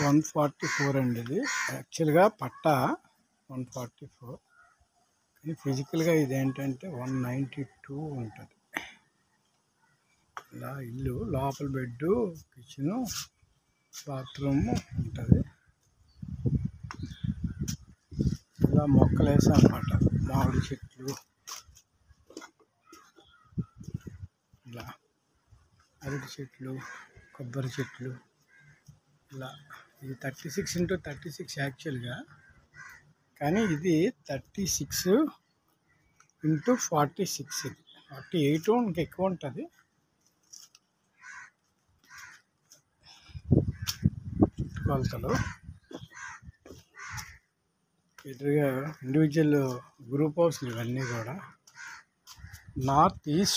144 అండి. ఇది యాక్చువల్గా పట్టా 144, కానీ ఫిజికల్గా ఇదేంటంటే 192 ఉంటుంది. ఇలా ఇల్లు లోపల బెడ్, కిచెను, బాత్రూమ్ ఉంటుంది. ఇలా మొక్కలు వేసాం అన్నమాట. మామిడి చెట్లు, ఇలా అరటి చెట్లు, కొబ్బరి చెట్లు. ఇలా ఇది 36x36 యాక్చువల్గా, కానీ ఇది 36x46. ఇది 48 ఇంకా ఎక్కువ ఉంటుంది. కొలతలు ఎదురుగా ఇండివిజువల్ గ్రూప్ హౌస్లు ఇవన్నీ కూడా. North east